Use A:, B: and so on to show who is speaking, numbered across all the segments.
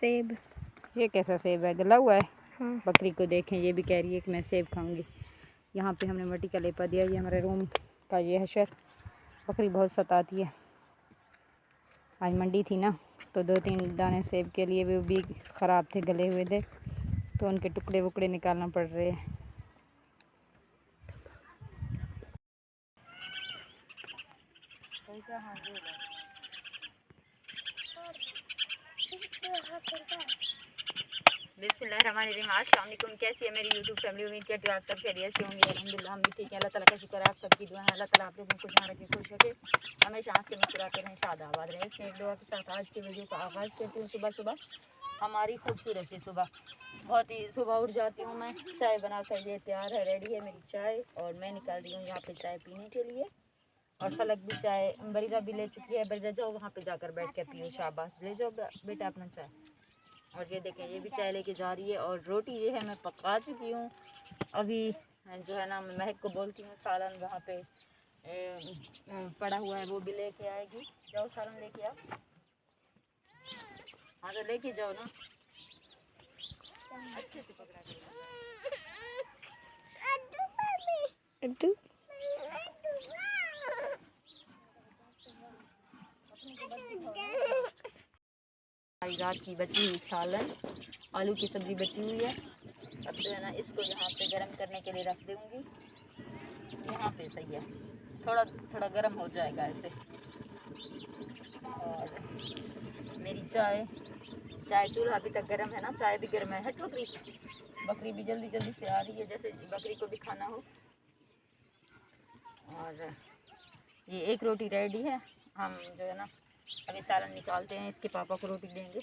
A: सेब।
B: ये कैसा सेब है, गला हुआ है?
A: हाँ।
B: बकरी को देखें, ये भी कह रही है कि मैं सेब खाऊंगी। यहाँ पे हमने मट्टी का लेपा दिया। ये हमारे रूम का ये हशर, बकरी बहुत सताती है। आज मंडी थी ना, तो 2-3 दाने सेब के लिए वो भी ख़राब थे, गले हुए थे, तो उनके टुकड़े वुकड़े निकालना पड़ रहे हैं। बिस्मिल्लाहिर्रहमानिर्रहीम। अस्सलाम वालेकुम। कैसी है मेरी यूट्यूब फैमिली? उम्मीद करती हूँ आप सब खैरियत से होंगे। अल्हम्दुलिल्लाह हम भी ठीक हैं। अल्लाह ताला का शुक्र है, आप सबकी दुआ है। अल्लाह ताला आप लोगों को जहाँ रखे खुश रखे, हमेशा हंस के मुस्कुराते रहें, शाद आबाद रहें। इसमें एक दुआ के साथ आज की वीडियो का आगाज़ करती हूँ। सुबह सुबह हमारी खूबसूरत सी सुबह, बहुत ही सुबह उठ जाती हूँ मैं। चाय बना कर ये तैयार है, रेडी है मेरी चाय, और मैं निकल रही हूँ यहाँ पे चाय पीने के लिए। और फलक भी चाय, बरीदा भी ले चुकी है। बरीदा जाओ वहाँ पे जाकर बैठ कर पियो, शाबाश, ले जाओ बेटा अपना चाय। और ये देखें, ये भी चाय लेके जा रही है। और रोटी ये है मैं पका चुकी हूँ अभी, जो है ना, मैं महक को बोलती हूँ सालन वहाँ पे पड़ा हुआ है, वो भी लेके आएगी। जाओ सालन लेके आओ। हाँ तो लेके जाओ ना, अच्छे से पकड़ा के। रात की बची हुई सालन, आलू की सब्ज़ी बची हुई है। अब जो है ना, इसको यहाँ पे गरम करने के लिए रख दूँगी। यहाँ पे सही है, थोड़ा थोड़ा गरम हो जाएगा ऐसे। और मेरी चाय चूल्हा अभी तक गरम है ना, चाय भी गर्म है। हट बकरी भी जल्दी जल्दी से आ रही है, जैसे बकरी को भी खाना हो। और ये एक रोटी रेडी है। हम जो है ना अभी सालन निकालते हैं, इसके पापा को रोटी देंगे।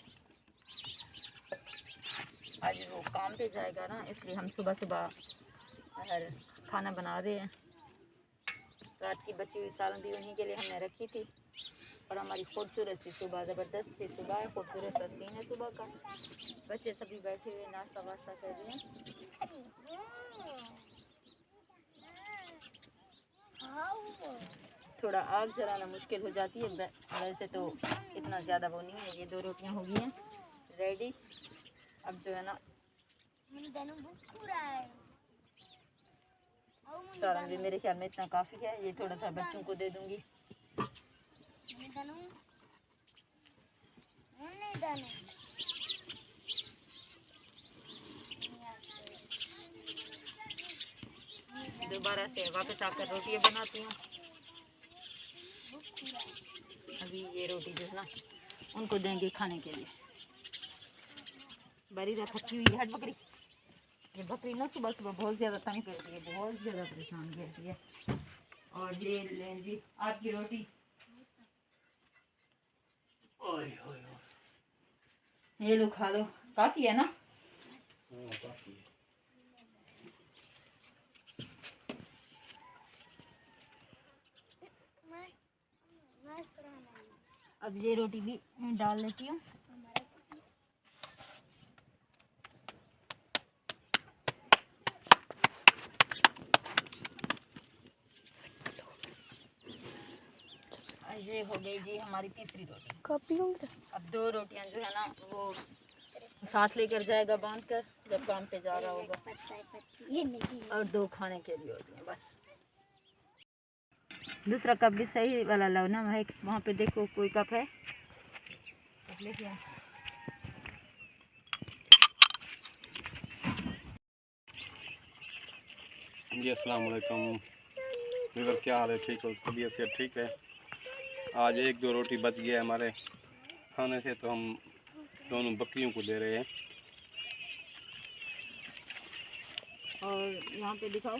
B: आज वो काम पे जाएगा ना, इसलिए हम सुबह सुबह खाना बना रहे हैं। रात की बची हुई सालन भी उन्हीं के लिए हमने रखी थी। और हमारी खूबसूरत सी सुबह, ज़बरदस्त सी सुबह है, खूबसूरत सा सीन है सुबह का। बच्चे सभी बैठे हुए नाश्ता वास्ता कर रहे हैं। थोड़ा आग जलाना मुश्किल हो जाती है, वैसे तो इतना ज़्यादा वो नहीं है। ये 2 रोटियां हो गई हैं रेडी। अब जो है ना सालन भी मेरे ख्याल में इतना काफ़ी है। ये थोड़ा सा बच्चों को दे दूँगी। दोबारा से वापस आकर रोटियां बनाती हूँ। अभी ये रोटी जो है ना उनको देंगे खाने के लिए। बड़ी थकी हुई है। हट बकरी, ये बकरी ना सुबह सुबह बहुत ज़्यादा तंग करती है, बहुत ज़्यादा परेशान करती है। और ये लें जी आपकी रोटी, ये लो खा लो, काफ़ी है ना? अब ये रोटी भी डाल लेती हूँ। ये हो गई जी हमारी तीसरी रोटी। अब 2 रोटियां जो है ना वो साथ लेकर जाएगा बांध कर, जब काम पे जा रहा होगा। और 2 खाने के लिए होती हैं बस। दूसरा कप भी सही वाला लो ना महक, वहाँ पे देखो कोई कप है, लेके आ।
C: जी अस्सलाम वालेकुम वीवर, क्या हाल है? ठीक हो? तबीयत से ठीक है? आज 1-2 रोटी बच गया हमारे खाने से, तो हम दोनों बकरियों को दे रहे हैं।
B: और यहाँ पे दिखाओ,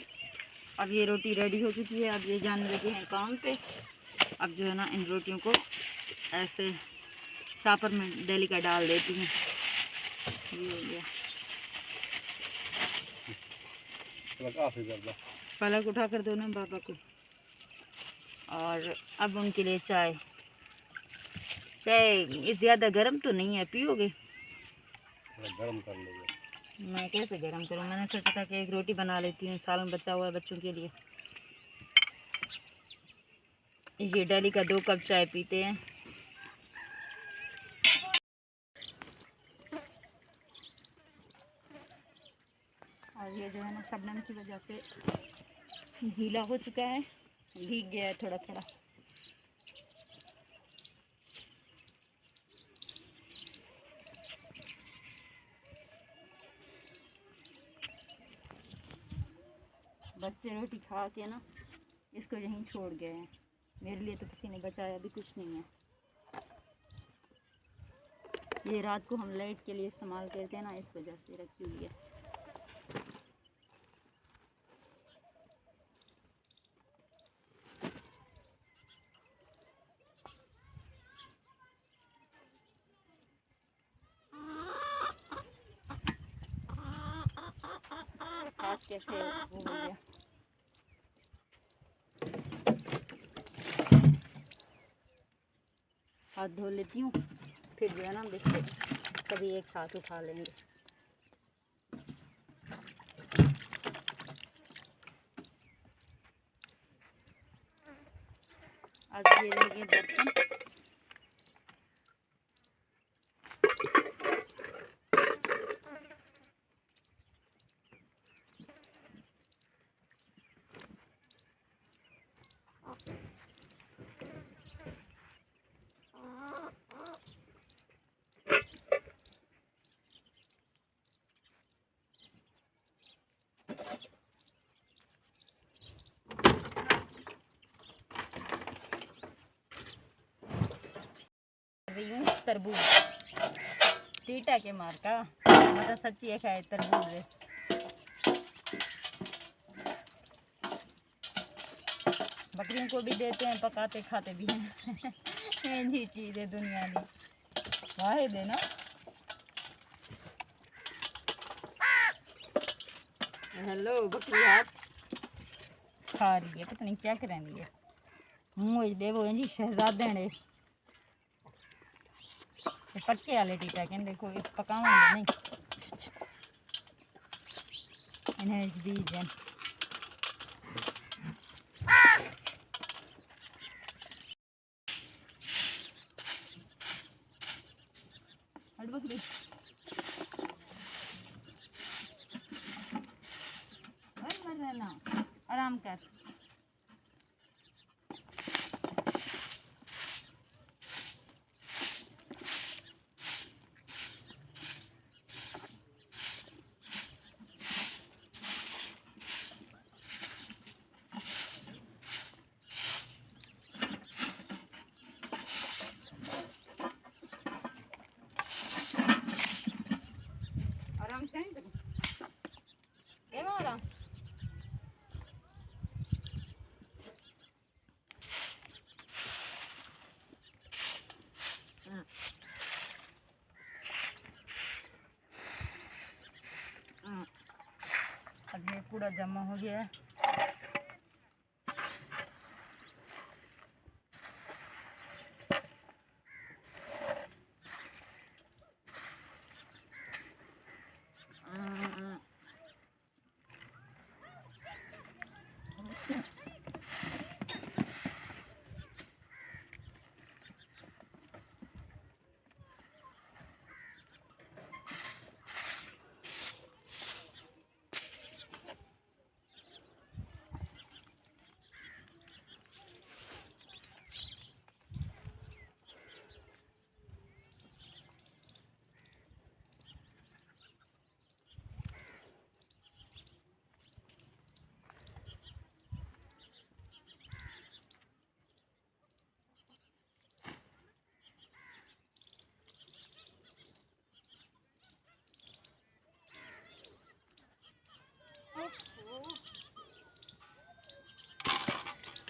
B: अब ये रोटी रेडी हो चुकी है। अब ये जाने लगे हैं काम पे। अब जो है ना इन रोटियों को ऐसे चापर में डेली का डाल देती हूँ। ये हो गया, पलक उठा कर दो ना पापा को। और अब उनके लिए चाय ज़्यादा गर्म तो नहीं है, पियोगे?
C: गरम कर लेंगे।
B: मैं कैसे गरम करूँ? मैंने सोचा था कि एक रोटी बना लेती हूँ, सालन बचा हुआ है बच्चों के लिए। ये डेली का 2 कप चाय पीते हैं। और ये जो है ना शबनम की वजह से गीला हो चुका है, भीग गया है थोड़ा थोड़ा। बच्चे रोटी खा के ना इसको यहीं छोड़ गए हैं। मेरे लिए तो किसी ने बचाया भी कुछ नहीं है। ये रात को हम लाइट के लिए इस्तेमाल करते हैं ना, इस वजह से रखी हुई है। हाथ कैसे वो हो गया। हाथ धो लेती हूँ, फिर जो है ना बिस्किट कभी एक साथ उठा लेंगे। अब ये लेंगे बर्तन। तरबूज टीटा के मार का मतलब सच्ची है, खाए तरबूज है। बकरियों को भी देते हैं, पकाते खाते भी हैं। जी चीज़ है दुनिया की, वाहिद है ना। हेलो बकरी हाथ खा रही है, पता नहीं क्या कर रही है। मुँह दे वो जी शहजादे ने पक्के वाले टीटा कहते कोई पकावा नहीं, इन्हें बीज है। बकरी ना आराम कर। आराम से आराम अब ये पूरा जमा हो गया है।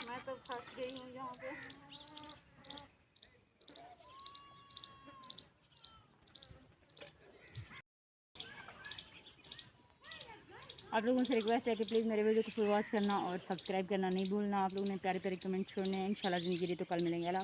B: मैं तो फंस गई हूँ यहाँ पे। आप लोगों से रिक्वेस्ट है कि प्लीज़ मेरे वीडियो को फुल वॉच करना और सब्सक्राइब करना नहीं भूलना। आप लोगों ने प्यारे प्यारे कमेंट छोड़ने हैं। इंशाल्लाह ज़िंदगी रही तो कल मिलेंगे।